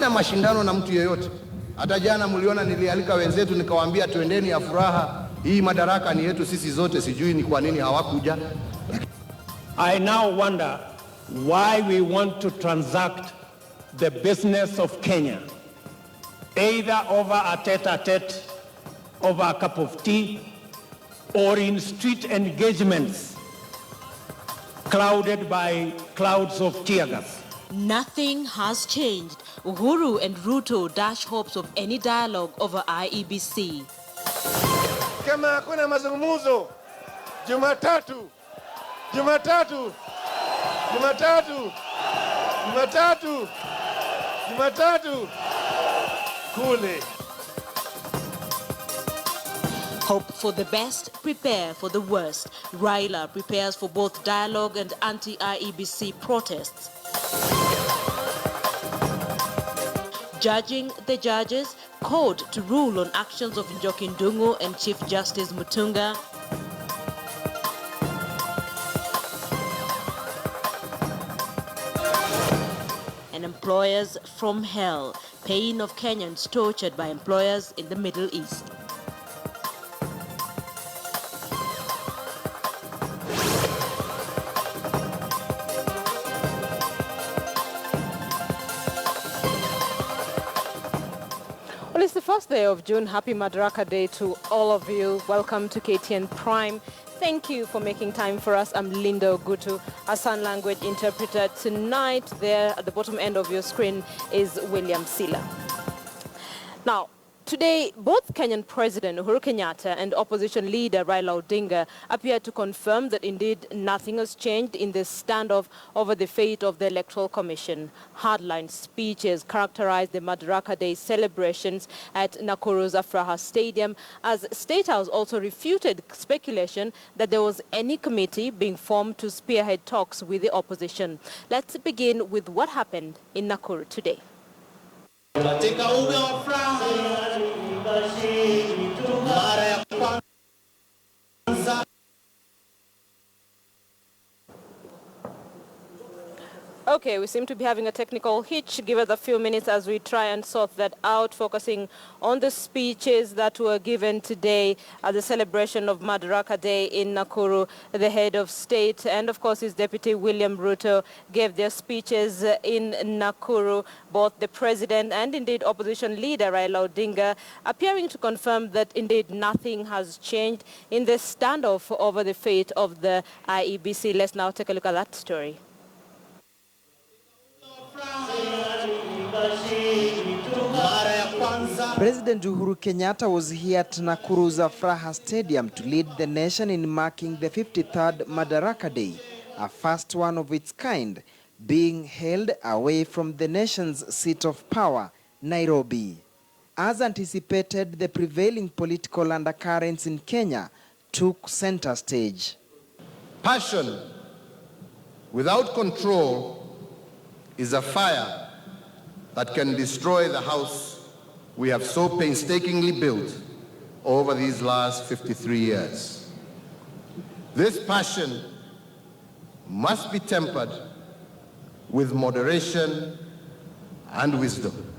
Sina mashindano na mtu yeyote. Hata jana mliona nilialika wenzetu nikawaambia twendeni ya furaha. Hii Madaraka ni yetu sisi zote, sijui ni kwa nini hawakuja. I now wonder why we want to transact the business of Kenya, either over a tete-a-tete, over a cup of tea, or in street engagements clouded by clouds of tear gas. Nothing has changed. Uhuru and Ruto dash hopes of any dialogue over IEBC. Kama hakuna mazungumzo, Jumatatu kule. Hope for the best, prepare for the worst. Raila prepares for both dialogue and anti-IEBC protests. Judging the judges, court to rule on actions of Njoki Ndung'u and Chief Justice Mutunga. And employers from hell, pain of Kenyans tortured by employers in the Middle East. Well, it's the first day of June. Happy Madaraka Day to all of you. Welcome to KTN Prime. Thank you for making time for us. I'm Linda Ogutu, a sign language interpreter. Tonight, there at the bottom end of your screen is William Sila. Now, today, both Kenyan President Uhuru Kenyatta and opposition leader Raila Odinga appear to confirm that indeed nothing has changed in the standoff over the fate of the Electoral Commission. Hardline speeches characterized the Madaraka Day celebrations at Nakuru's Afraha Stadium, as State House also refuted speculation that there was any committee being formed to spearhead talks with the opposition. Let's begin with what happened in Nakuru today. Okay, we seem to be having a technical hitch. Give us a few minutes as we try and sort that out, focusing on the speeches that were given today at the celebration of Madaraka Day in Nakuru. The head of state and, of course, his deputy William Ruto gave their speeches in Nakuru. Both the president and, indeed, opposition leader Raila Odinga appearing to confirm that, indeed, nothing has changed in the standoff over the fate of the IEBC. Let's now take a look at that story. President Uhuru Kenyatta was here at Nakuru's Afraha Stadium to lead the nation in marking the 53rd Madaraka Day, a first one of its kind, being held away from the nation's seat of power, Nairobi. As anticipated, the prevailing political undercurrents in Kenya took center stage. Passion without control is a fire that can destroy the house we have so painstakingly built over these last 53 years. This passion must be tempered with moderation and wisdom.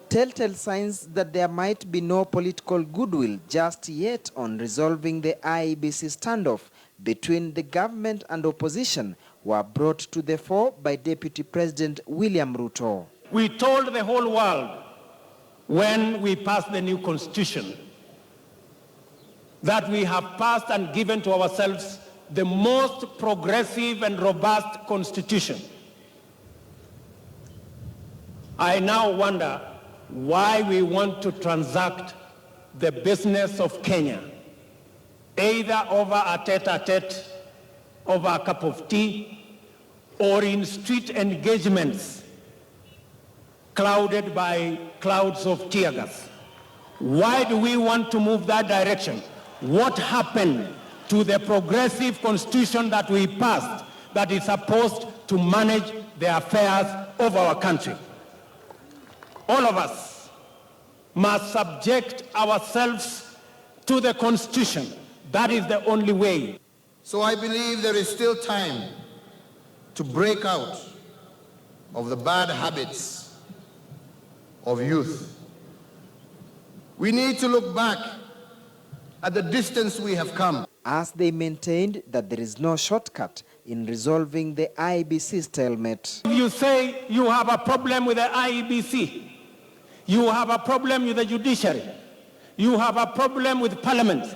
Telltale signs that there might be no political goodwill just yet on resolving the IEBC standoff between the government and opposition were brought to the fore by Deputy President William Ruto. We told the whole world when we passed the new constitution that we have passed and given to ourselves the most progressive and robust constitution. I now wonder why we want to transact the business of Kenya, either over a tete-a-tete, over a cup of tea, or in street engagements clouded by clouds of tear gas. Why do we want to move that direction? What happened to the progressive constitution that we passed that is supposed to manage the affairs of our country? All of us must subject ourselves to the constitution. That is the only way. So I believe there is still time to break out of the bad habits of youth. We need to look back at the distance we have come. As they maintained that there is no shortcut in resolving the IEBC stalemate. You say you have a problem with the IEBC. You have a problem with the judiciary. You have a problem with parliament.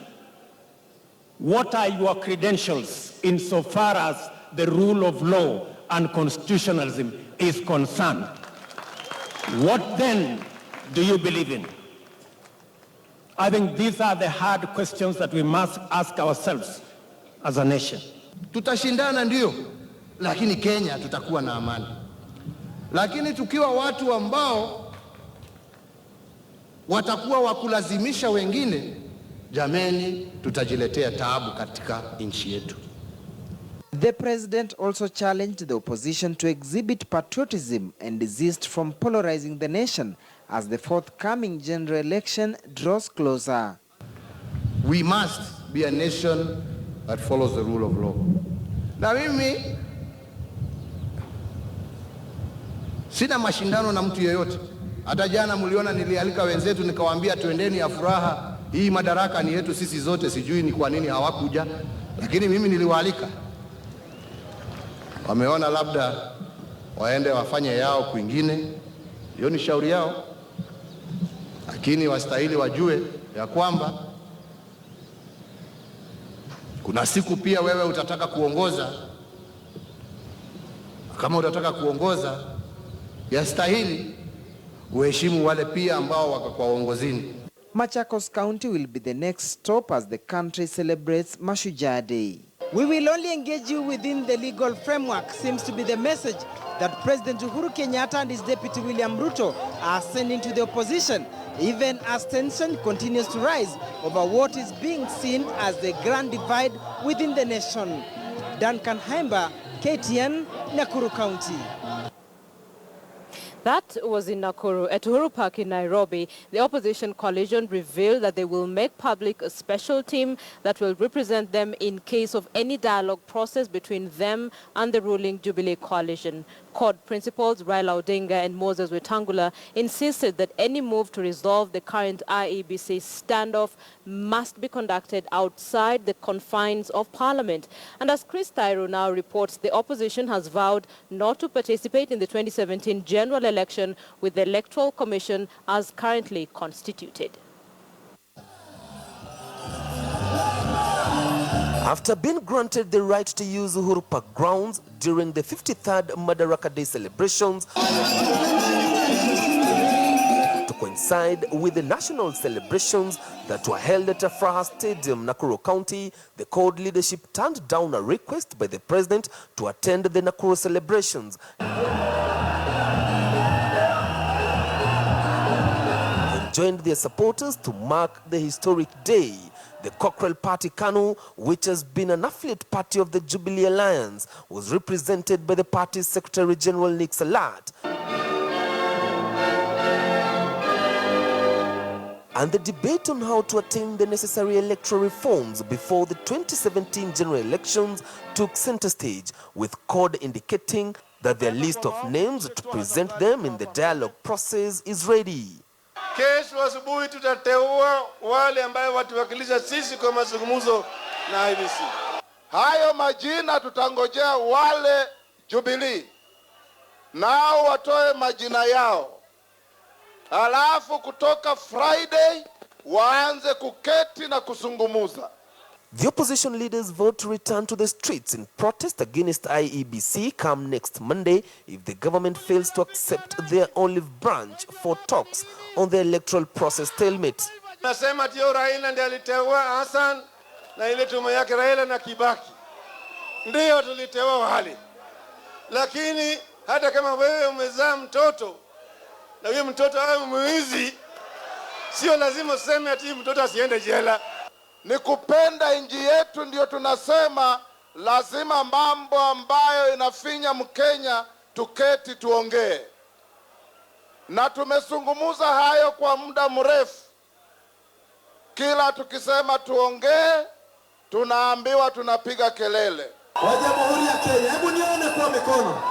What are your credentials insofar as the rule of law and constitutionalism is concerned? What then do you believe in? I think these are the hard questions that we must ask ourselves as a nation. Tutashindana ndio, lakini Kenya tutakuwa na amani. Lakini tukiwa watu ambao watakuwa wakulazimisha wengine, jameni, tutajiletea taabu katika nchi yetu. The president also challenged the opposition to exhibit patriotism and desist from polarizing the nation as the forthcoming general election draws closer. We must be a nation that follows the rule of law. Na mimi sina mashindano na mtu yeyote. Hata jana mliona nilialika wenzetu nikawaambia tuendeni ya furaha. Hii madaraka ni yetu sisi zote, sijui ni kwa nini hawakuja. Lakini mimi niliwaalika. Wameona labda waende wafanye yao kwingine. Hiyo ni shauri yao. Lakini wastahili wajue ya kwamba kuna siku pia wewe utataka kuongoza. Kama utataka kuongoza, yastahili uheshimu wale pia ambao wako kwa uongozini. Machakos County will be the next stop as the country celebrates Mashujaa Day. We will only engage you within the legal framework seems to be the message that President Uhuru Kenyatta and his deputy William Ruto are sending to the opposition, even as tension continues to rise over what is being seen as the grand divide within the nation. Duncan Haimba, KTN, Nakuru County. That was in Nakuru. At Uhuru Park in Nairobi, the opposition coalition revealed that they will make public a special team that will represent them in case of any dialogue process between them and the ruling Jubilee coalition. CORD principals Raila Odinga and Moses Wetangula insisted that any move to resolve the current IEBC standoff must be conducted outside the confines of Parliament. And as Chris Thairo now reports, the opposition has vowed not to participate in the 2017 general election with the Electoral Commission as currently constituted. After being granted the right to use Uhuru Park grounds during the 53rd Madaraka Day celebrations to coincide with the national celebrations that were held at Afraha Stadium, Nakuru County, the CORD leadership turned down a request by the president to attend the Nakuru celebrations. And joined their supporters to mark the historic day. The Cockrell Party KANU, which has been an affiliate party of the Jubilee Alliance, was represented by the party's Secretary General Nick Salat. And the debate on how to attain the necessary electoral reforms before the 2017 general elections took center stage, with CORD indicating that their list of names to present them in the dialogue process is ready. Kesho asubuhi tutateua wale ambao watuwakilisha sisi kwa mazungumzo na IEBC. Hayo majina tutangojea wale Jubilee nao watoe majina yao. Alafu kutoka Friday waanze kuketi na kusungumuza. The opposition leaders vote to return to the streets in protest against IEBC come next Monday if the government fails to accept their olive branch for talks on the electoral process stalemate. Nasema tio Raila ndiye aliteua Hassan na ile tume yake Raila na Kibaki. Ndio tuliteua wale. Lakini hata kama wewe umezaa mtoto na huyo mtoto awe mwizi, sio lazima useme ati mtoto asiende jela. Ni kupenda nchi yetu ndio tunasema lazima mambo ambayo inafinya Mkenya tuketi tuongee. Na tumesungumuza hayo kwa muda mrefu. Kila tukisema tuongee, tunaambiwa tunapiga kelele. Wa Jamhuri ya Kenya, hebu nione kwa mikono.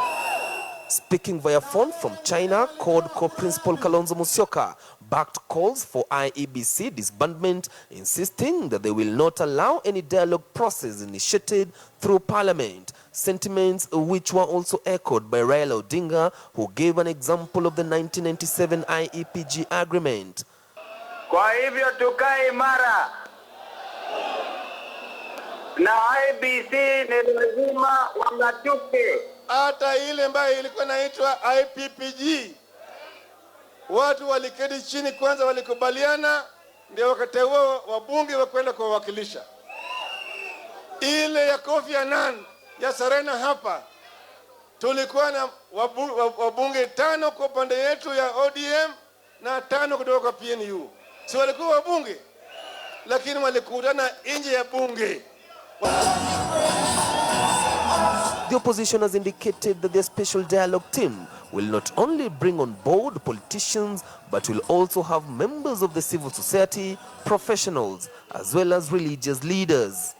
Speaking via phone from China, CORD Co-Principal Kalonzo Musyoka backed calls for IEBC disbandment, insisting that they will not allow any dialogue process initiated through Parliament, sentiments which were also echoed by Raila Odinga, who gave an example of the 1997 IEPG agreement. Kwa hivyo tukae imara na IEBC ni lazima wangatuke. Hata ile ambayo ilikuwa inaitwa IPPG, watu waliketi chini kwanza, walikubaliana, ndio wakateua wabunge wa kwenda kuwakilisha. Ile ya Kofi Annan ya Serena hapa, tulikuwa na wabunge 5 kwa pande yetu ya ODM na 5 kutoka kwa PNU. Si walikuwa wabunge, lakini walikutana nje ya bunge. The opposition has indicated that their special dialogue team will not only bring on board politicians, but will also have members of the civil society, professionals, as well as religious leaders.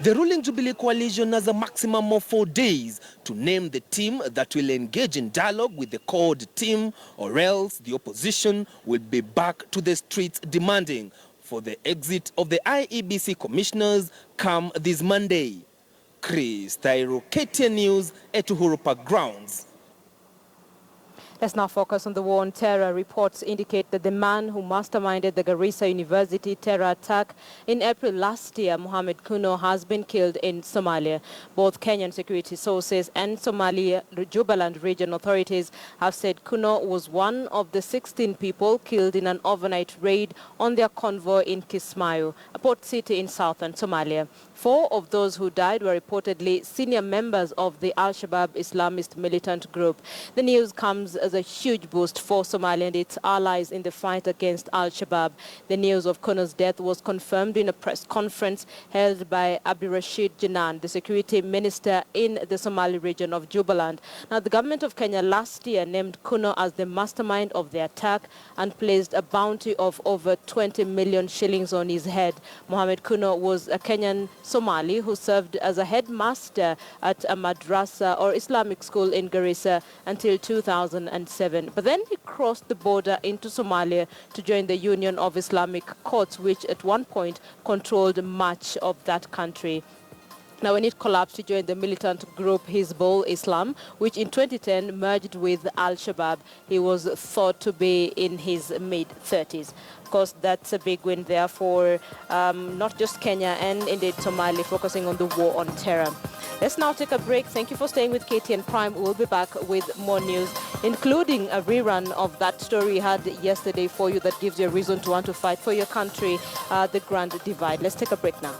The ruling Jubilee coalition has a maximum of 4 days to name the team that will engage in dialogue with the CORD team, or else the opposition will be back to the streets demanding for the exit of the IEBC commissioners come this Monday. Chris Tairo, KTN News, at Uhuru Park grounds. Let's now focus on the war on terror. Reports indicate that the man who masterminded the Garissa University terror attack in April last year, Mohamed Kuno, has been killed in Somalia. Both Kenyan security sources and Somalia Jubaland region authorities have said Kuno was one of the 16 people killed in an overnight raid on their convoy in Kismayo, a port city in southern Somalia. 4 of those who died were reportedly senior members of the Al-Shabaab Islamist militant group. The news comes as a huge boost for Somalia and its allies in the fight against Al-Shabaab. The news of Kuno's death was confirmed in a press conference held by Abdirashid Janan, the security minister in the Somali region of Jubaland. Now, the government of Kenya last year named Kuno as the mastermind of the attack and placed a bounty of over 20 million shillings on his head. Mohamed Kuno was a Kenyan Somali who served as a headmaster at a madrasa or Islamic school in Garissa until 2007. But then he crossed the border into Somalia to join the Union of Islamic Courts, which at one point controlled much of that country. Now, when it collapsed, he joined the militant group Hizbul Islam, which in 2010 merged with Al-Shabaab. He was thought to be in his mid-30s. Of course, that's a big win there for not just Kenya and indeed Somalia, focusing on the war on terror. Let's now take a break. Thank you for staying with KTN Prime. We'll be back with more news, including a rerun of that story we had yesterday for you that gives you a reason to want to fight for your country, the Grand Divide. Let's take a break now.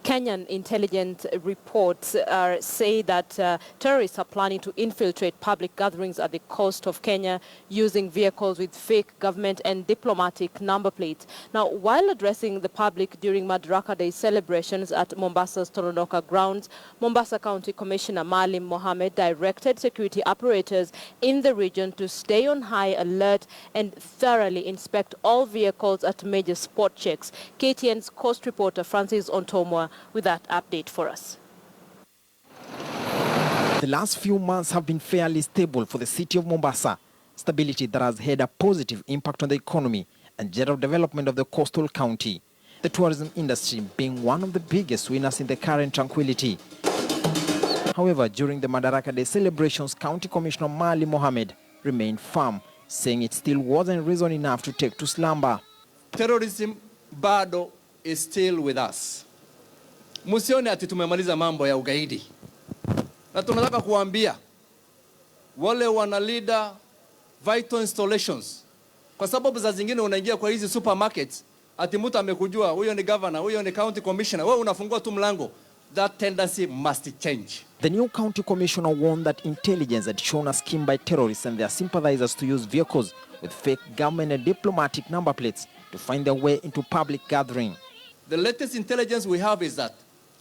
Kenyan intelligence reports say that terrorists are planning to infiltrate public gatherings at the coast of Kenya using vehicles with fake government and diplomatic number plates. Now, while addressing the public during Madaraka Day celebrations at Mombasa's Tononoka grounds, Mombasa County Commissioner Malim Mohamed directed security operators in the region to stay on high alert and thoroughly inspect all vehicles at major spot checks. KTN's coast reporter Francis Ontomwa with that update for us. The last few months have been fairly stable for the city of Mombasa, stability that has had a positive impact on the economy and general development of the coastal county, the tourism industry being one of the biggest winners in the current tranquility. However, during the Madaraka Day celebrations, County Commissioner Mali Mohamed remained firm, saying it still wasn't reason enough to take to slumber. Terrorism bado is still with us. Musione ati tumemaliza mambo ya ugaidi. Na tunataka kuambia wale wana leader vital installations, kwa sababu za zingine unaingia kwa hizi supermarkets ati mtu amekujua huyo ni governor, huyo ni county commissioner, wewe unafungua tu mlango. That tendency must change. The new county commissioner warned that intelligence had shown a scheme by terrorists and their sympathizers to use vehicles with fake government and diplomatic number plates to find their way into public gathering. The latest intelligence we have is that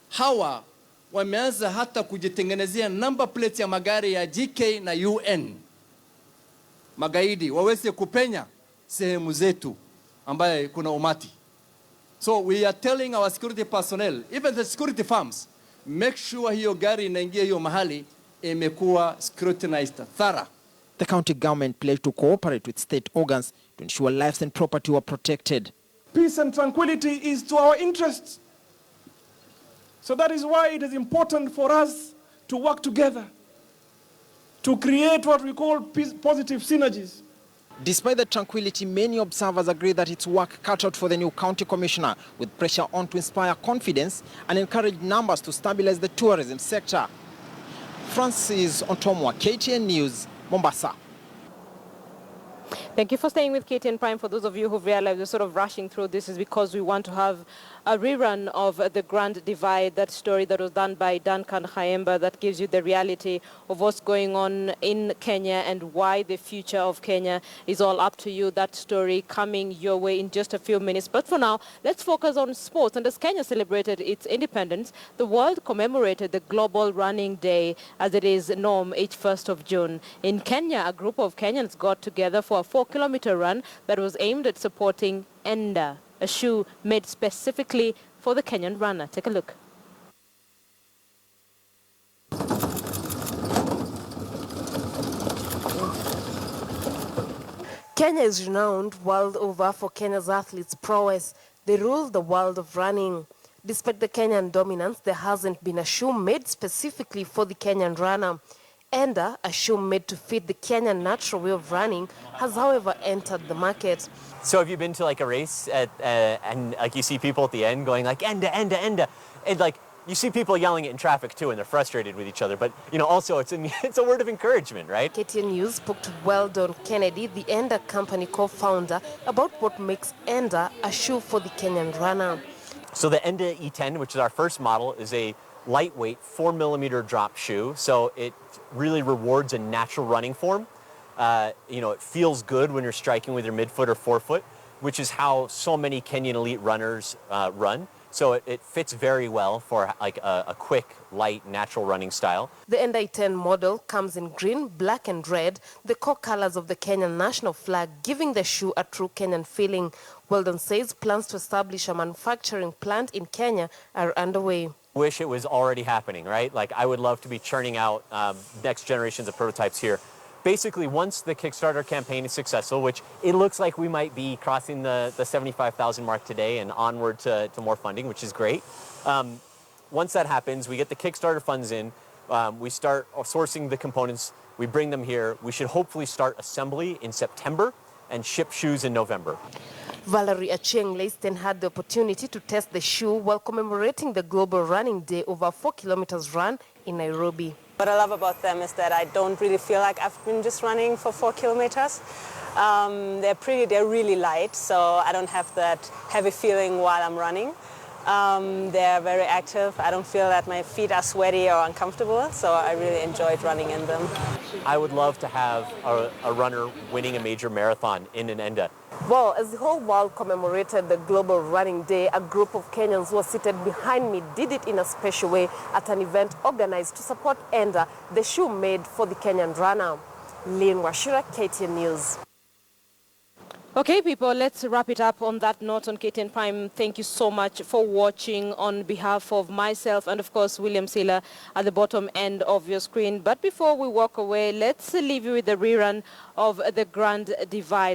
hawa wameanza hata kujitengenezea number plates ya magari ya GK na UN. Magaidi waweze kupenya sehemu zetu ambaye kuna umati. So we are telling our security personnel, even the security firms, make sure hiyo gari inaingia hiyo mahali imekuwa scrutinized thorough. The county government pledged to cooperate with state organs to ensure lives and property were protected. Peace and tranquility is to our interests. So that is why it is important for us to work together to create what we call positive synergies. Despite the tranquility, many observers agree that it's work cut out for the new county commissioner, with pressure on to inspire confidence and encourage numbers to stabilize the tourism sector. Francis Ontomwa, KTN News, Mombasa. Thank you for staying with KTN Prime. For those of you who've realized we're sort of rushing through this is because we want to have a rerun of The Grand Divide, that story that was done by Duncan Khaemba that gives you the reality of what's going on in Kenya and why the future of Kenya is all up to you. That story coming your way in just a few minutes. But for now, let's focus on sports. And as Kenya celebrated its independence, the world commemorated the Global Running Day as it is norm each 1st of June. In Kenya, a group of Kenyans got together for a 4-kilometer run that was aimed at supporting Enda, a shoe made specifically for the Kenyan runner. Take a look. Kenya is renowned world over for Kenya's athletes' prowess. They rule the world of running. Despite the Kenyan dominance, there hasn't been a shoe made specifically for the Kenyan runner. Enda, a shoe made to fit the Kenyan natural way of running, has however entered the market. So have you been to like a race and like you see people at the end going like Enda, Enda, Enda, and like you see people yelling it in traffic too and they're frustrated with each other, but you know also it's a word of encouragement, right? KTN News spoke to Weldon Kennedy, the Enda company co-founder, about what makes Enda a shoe for the Kenyan runner. So the Enda E10, which is our first model, is a lightweight 4mm drop shoe, so it really rewards a natural running form. You know, it feels good when you're striking with your midfoot or forefoot, which is how so many Kenyan elite runners run. So it fits very well for like a quick, light, natural running style. The Enda E10 model comes in green, black and red, the core colors of the Kenyan national flag, giving the shoe a true Kenyan feeling. Weldon says plans to establish a manufacturing plant in Kenya are underway. Wish it was already happening, right? Like I would love to be churning out next generations of prototypes here. Basically, once the Kickstarter campaign is successful, which it looks like we might be crossing the 75,000 mark today and onward to more funding, which is great. Once that happens, we get the Kickstarter funds in, we start sourcing the components, we bring them here. We should hopefully start assembly in September and ship shoes in November. Valerie Achieng-Leisten had the opportunity to test the shoe while commemorating the Global Running Day over a 4 kilometers run in Nairobi. What I love about them is that I don't really feel like I've been just running for 4 kilometers. They're really light, so I don't have that heavy feeling while I'm running. They're very active. I don't feel that my feet are sweaty or uncomfortable, so I really enjoyed running in them. I would love to have a runner winning a major marathon in an Enda. Well, as the whole world commemorated the Global Running Day, a group of Kenyans who are seated behind me did it in a special way at an event organized to support Enda, the shoe made for the Kenyan runner. Lynn Washira, KTN News. Okay, people, let's wrap it up on that note on KTN Prime. Thank you so much for watching on behalf of myself and, of course, William Sila at the bottom end of your screen. But before we walk away, let's leave you with the rerun of The Grand Divide.